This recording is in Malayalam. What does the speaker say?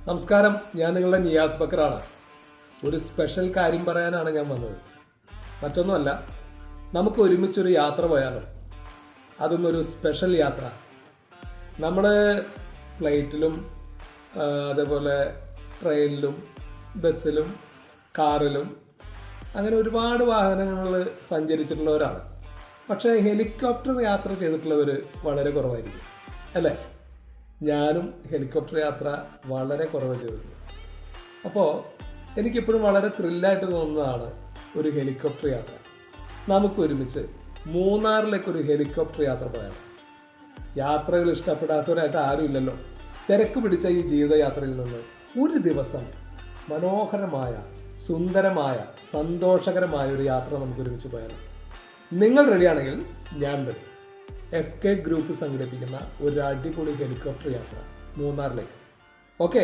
നമസ്കാരം, ഞാൻ നിങ്ങളുടെ നിയാസ് ബക്കറാണ്. ഒരു സ്പെഷ്യൽ കാര്യം പറയാനാണ് ഞാൻ വന്നത്. മറ്റൊന്നുമല്ല, നമുക്ക് ഒരുമിച്ചൊരു യാത്ര പോയാലോ? അതും ഒരു സ്പെഷ്യൽ യാത്ര. നമ്മൾ ഫ്ലൈറ്റിലും അതേപോലെ ട്രെയിനിലും ബസ്സിലും കാറിലും അങ്ങനെ ഒരുപാട് വാഹനങ്ങളിൽ സഞ്ചരിച്ചിട്ടുള്ളവരാണ്. പക്ഷേ ഹെലികോപ്റ്റർ യാത്ര ചെയ്തിട്ടുള്ളവർ വളരെ കുറവായിരിക്കും, അല്ലേ? ഞാനും ഹെലികോപ്റ്റർ യാത്ര വളരെ കുറവ് ചെയ്തിട്ടുണ്ട്. അപ്പോൾ എനിക്കിപ്പോഴും വളരെ ത്രില്ലായിട്ട് തോന്നുന്നതാണ് ഒരു ഹെലികോപ്റ്റർ യാത്ര. നമുക്കൊരുമിച്ച് മൂന്നാറിലേക്കൊരു ഹെലികോപ്റ്റർ യാത്ര പോയാൽ. യാത്രകൾ ഇഷ്ടപ്പെടാത്തവരായിട്ട് ആരുമില്ലല്ലോ. തിരക്ക് പിടിച്ച ഈ ജീവിതയാത്രയിൽ നിന്ന് ഒരു ദിവസം മനോഹരമായ, സുന്ദരമായ, സന്തോഷകരമായ ഒരു യാത്ര നമുക്കൊരുമിച്ച് പോയാലോ? നിങ്ങൾ റെഡിയാണെങ്കിൽ ഞാൻ റെഡി. FK ഗ്രൂപ്പ് സംഘടിപ്പിക്കുന്ന ഒരു അടിപൊളി ഹെലികോപ്റ്റർ യാത്ര മൂന്നാറിലേക്ക്. ഓക്കെ.